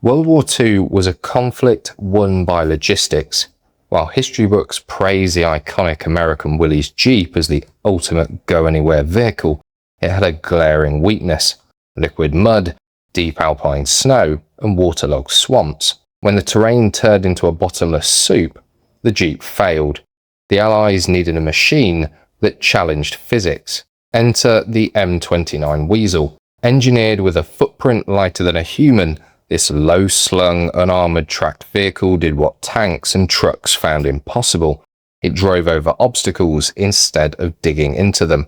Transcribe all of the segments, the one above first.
World War II was a conflict won by logistics. While history books praise the iconic American Willys Jeep as the ultimate go-anywhere vehicle, it had a glaring weakness: liquid mud, deep alpine snow, and waterlogged swamps. When the terrain turned into a bottomless soup, the Jeep failed. The Allies needed a machine that challenged physics. Enter the M29 Weasel. Engineered with a footprint lighter than a human, this low-slung, unarmoured tracked vehicle did what tanks and trucks found impossible. It drove over obstacles instead of digging into them.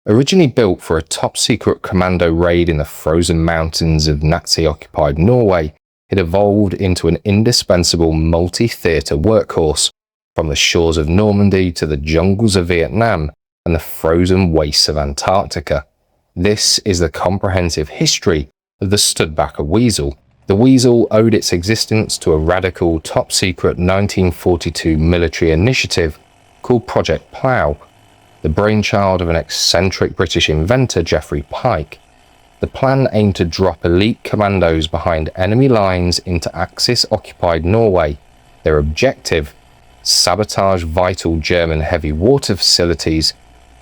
Originally built for a top-secret commando raid in the frozen mountains of Nazi-occupied Norway, it evolved into an indispensable multi-theatre workhorse, from the shores of Normandy to the jungles of Vietnam and the frozen wastes of Antarctica. This is the comprehensive history of the Studebaker Weasel. The Weasel owed its existence to a radical, top-secret 1942 military initiative called Project Plough, the brainchild of an eccentric British inventor, Geoffrey Pyke. The plan aimed to drop elite commandos behind enemy lines into Axis-occupied Norway. Their objective: sabotage vital German heavy water facilities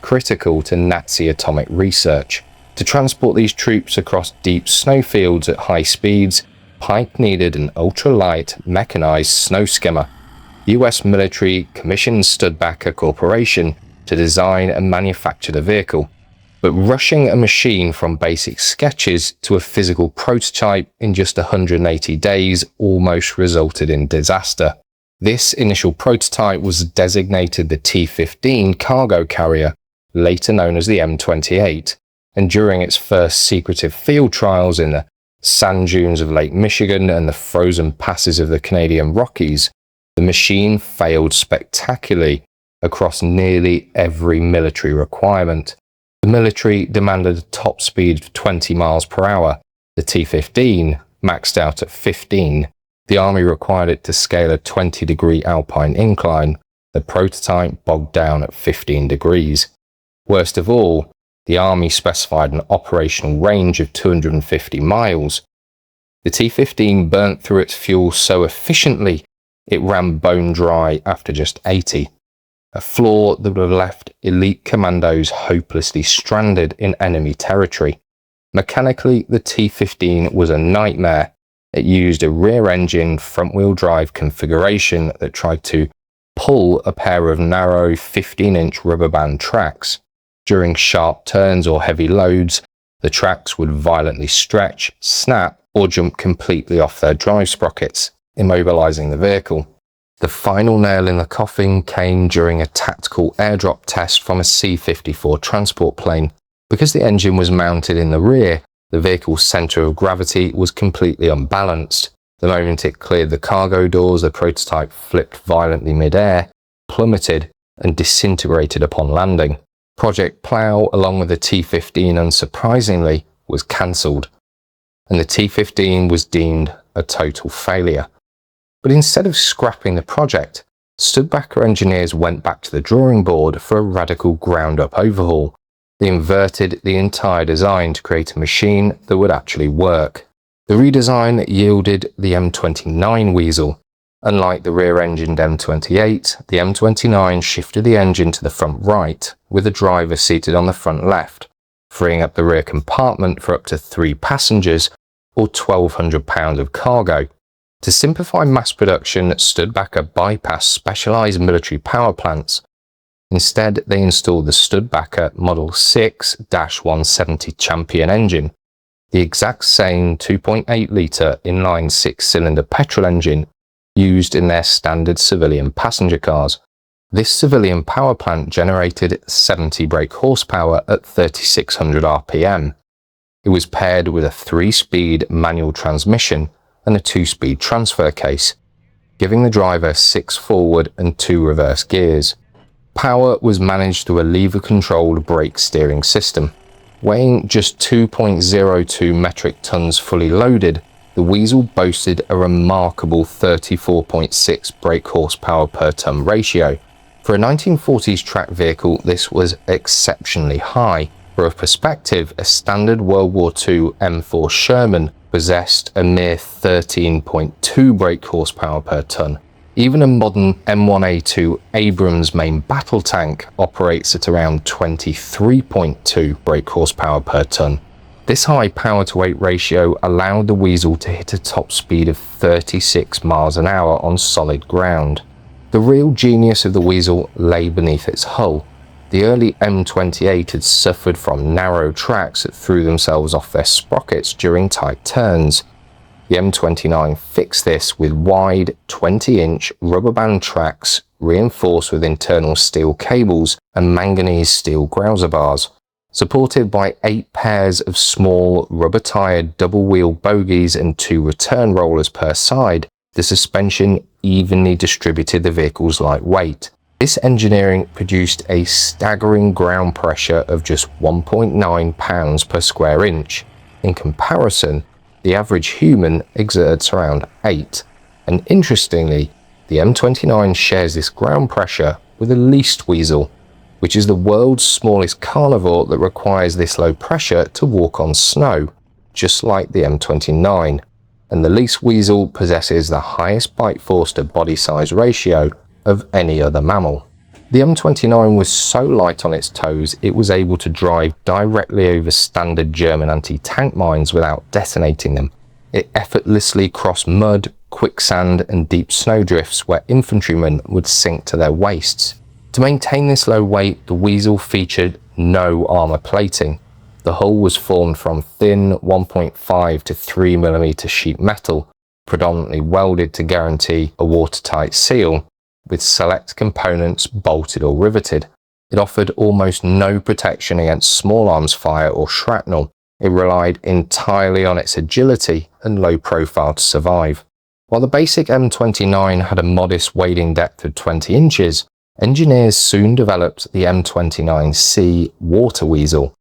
critical to Nazi atomic research. To transport these troops across deep snowfields at high speeds, Pyke needed an ultra-light, mechanized snow skimmer. The US military commissioned Studebaker Corporation to design and manufacture the vehicle, but rushing a machine from basic sketches to a physical prototype in just 180 days almost resulted in disaster. This initial prototype was designated the T-15 cargo carrier, later known as the M28, and during its first secretive field trials in the sand dunes of Lake Michigan and the frozen passes of the Canadian Rockies, the machine failed spectacularly across nearly every military requirement. The military demanded a top speed of 20 miles per hour. The T-15 maxed out at 15. The Army required it to scale a 20-degree alpine incline. The prototype bogged down at 15 degrees. Worst of all, the Army specified an operational range of 250 miles. The T-15 burnt through its fuel so efficiently it ran bone dry after just 80, a flaw that would have left elite commandos hopelessly stranded in enemy territory. Mechanically, the T-15 was a nightmare. It used a rear-engine, front-wheel drive configuration that tried to pull a pair of narrow 15-inch rubber band tracks. During sharp turns or heavy loads, the tracks would violently stretch, snap, or jump completely off their drive sprockets, immobilizing the vehicle. The final nail in the coffin came during a tactical airdrop test from a C-54 transport plane. Because the engine was mounted in the rear, the vehicle's center of gravity was completely unbalanced. The moment it cleared the cargo doors, the prototype flipped violently mid-air, plummeted, and disintegrated upon landing. Project Plough, along with the T-15, unsurprisingly, was cancelled, and the T-15 was deemed a total failure. But instead of scrapping the project, Studebaker engineers went back to the drawing board for a radical ground-up overhaul. They inverted the entire design to create a machine that would actually work. The redesign yielded the M29 Weasel. Unlike the rear-engined M28, the M29 shifted the engine to the front right, with the driver seated on the front left, freeing up the rear compartment for up to 3 passengers or 1,200 pounds of cargo. To simplify mass production, Studebaker bypassed specialized military power plants. Instead, they installed the Studebaker Model 6-170 Champion engine, the exact same 2.8-litre inline 6-cylinder petrol engine used in their standard civilian passenger cars. This civilian power plant generated 70 brake horsepower at 3,600 RPM. It was paired with a 3-speed manual transmission and a 2-speed transfer case, giving the driver 6 forward and 2 reverse gears. Power was managed through a lever-controlled brake steering system. Weighing just 2.02 metric tons fully loaded, the Weasel boasted a remarkable 34.6 brake horsepower per ton ratio. For a 1940s track vehicle, this was exceptionally high. For a perspective, a standard World War II M4 Sherman possessed a mere 13.2 brake horsepower per ton. Even a modern M1A2 Abrams main battle tank operates at around 23.2 brake horsepower per ton. This high power to weight ratio allowed the Weasel to hit a top speed of 36 miles an hour on solid ground. The real genius of the Weasel lay beneath its hull. The early M28 had suffered from narrow tracks that threw themselves off their sprockets during tight turns. The M29 fixed this with wide 20-inch rubber band tracks reinforced with internal steel cables and manganese steel grouser bars. Supported by 8 pairs of small rubber-tired double-wheel bogies and 2 return rollers per side, the suspension evenly distributed the vehicle's light weight. This engineering produced a staggering ground pressure of just 1.9 pounds per square inch. In comparison, the average human exerts around 8, and interestingly, the M29 shares this ground pressure with a least Weasel, which is the world's smallest carnivore that requires this low pressure to walk on snow, just like the M29, and the least Weasel possesses the highest bite force to body size ratio of any other mammal. The M29 was so light on its toes it was able to drive directly over standard German anti-tank mines without detonating them. It effortlessly crossed mud, quicksand and deep snowdrifts where infantrymen would sink to their waists. To maintain this low weight, the Weasel featured no armour plating. The hull was formed from thin 1.5 to 3 mm sheet metal, predominantly welded to guarantee a watertight seal, with select components bolted or riveted. It offered almost no protection against small arms fire or shrapnel. It relied entirely on its agility and low profile to survive. While the basic M29 had a modest wading depth of 20 inches, engineers soon developed the M29C water Weasel.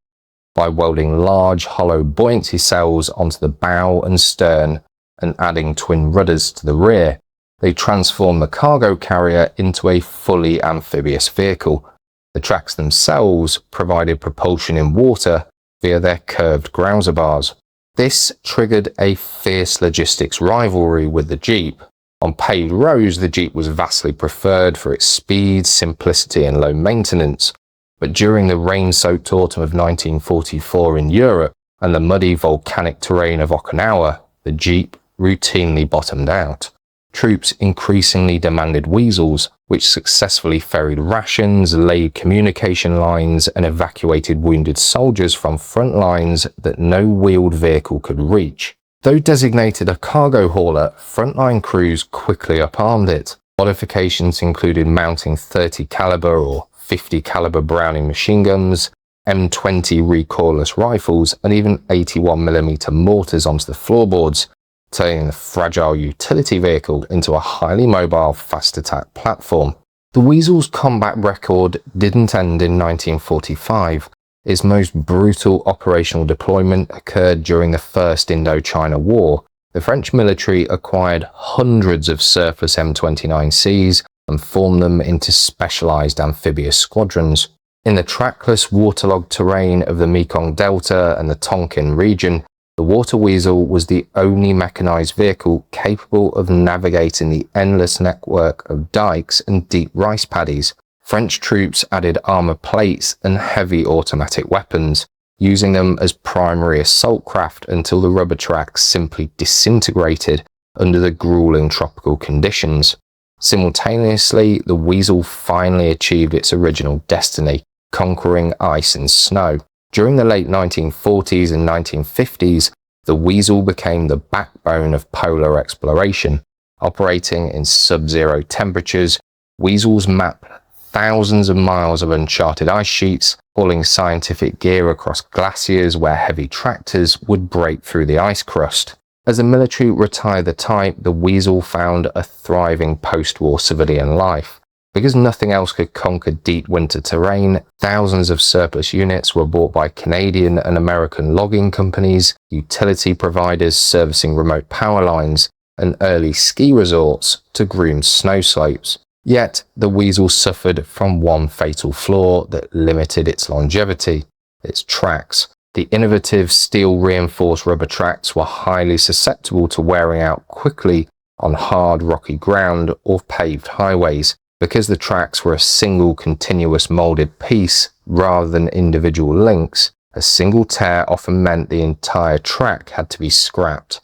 By welding large hollow buoyancy cells onto the bow and stern and adding twin rudders to the rear, they transformed the cargo carrier into a fully amphibious vehicle. The tracks themselves provided propulsion in water via their curved grouser bars. This triggered a fierce logistics rivalry with the Jeep. On paved roads, the Jeep was vastly preferred for its speed, simplicity and low maintenance. But during the rain-soaked autumn of 1944 in Europe and the muddy volcanic terrain of Okinawa, the Jeep routinely bottomed out. Troops increasingly demanded Weasels, which successfully ferried rations, laid communication lines, and evacuated wounded soldiers from front lines that no wheeled vehicle could reach. Though designated a cargo hauler, frontline crews quickly up-armed it. Modifications included mounting 30 caliber or 50 caliber Browning machine guns, M20 recoilless rifles, and even 81mm mortars onto the floorboards, turning the fragile utility vehicle into a highly mobile, fast-attack platform. The Weasel's combat record didn't end in 1945. Its most brutal operational deployment occurred during the First Indochina War. The French military acquired hundreds of surplus M29Cs and formed them into specialized amphibious squadrons. In the trackless, waterlogged terrain of the Mekong Delta and the Tonkin region, the Water Weasel was the only mechanized vehicle capable of navigating the endless network of dikes and deep rice paddies. French troops added armor plates and heavy automatic weapons, using them as primary assault craft until the rubber tracks simply disintegrated under the grueling tropical conditions. Simultaneously, the Weasel finally achieved its original destiny, conquering ice and snow. During the late 1940s and 1950s, the Weasel became the backbone of polar exploration. Operating in sub-zero temperatures, Weasels mapped thousands of miles of uncharted ice sheets, hauling scientific gear across glaciers where heavy tractors would break through the ice crust. As the military retired the type, the Weasel found a thriving post-war civilian life. Because nothing else could conquer deep winter terrain, thousands of surplus units were bought by Canadian and American logging companies, utility providers servicing remote power lines, and early ski resorts to groomed snow slopes. Yet, the Weasel suffered from one fatal flaw that limited its longevity: its tracks. The innovative steel-reinforced rubber tracks were highly susceptible to wearing out quickly on hard rocky ground or paved highways. Because the tracks were a single continuous moulded piece rather than individual links, a single tear often meant the entire track had to be scrapped.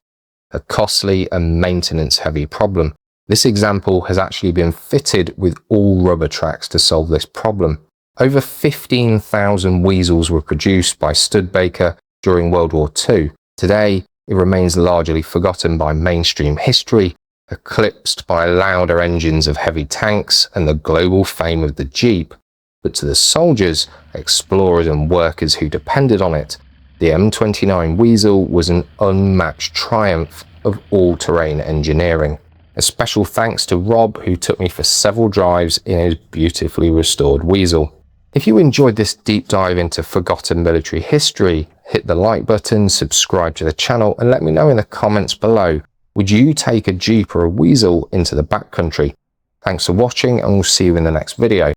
A costly and maintenance-heavy problem. This example has actually been fitted with all rubber tracks to solve this problem. Over 15,000 Weasels were produced by Studebaker during World War II. Today, it remains largely forgotten by mainstream history, eclipsed by louder engines of heavy tanks and the global fame of the Jeep. But to the soldiers, explorers and workers who depended on it, the M29 Weasel was an unmatched triumph of all-terrain engineering. A special thanks to Rob, who took me for several drives in his beautifully restored Weasel. If you enjoyed this deep dive into forgotten military history, hit the like button, subscribe to the channel, and let me know in the comments below, would you take a Jeep or a Weasel into the backcountry? Thanks for watching, and we'll see you in the next video.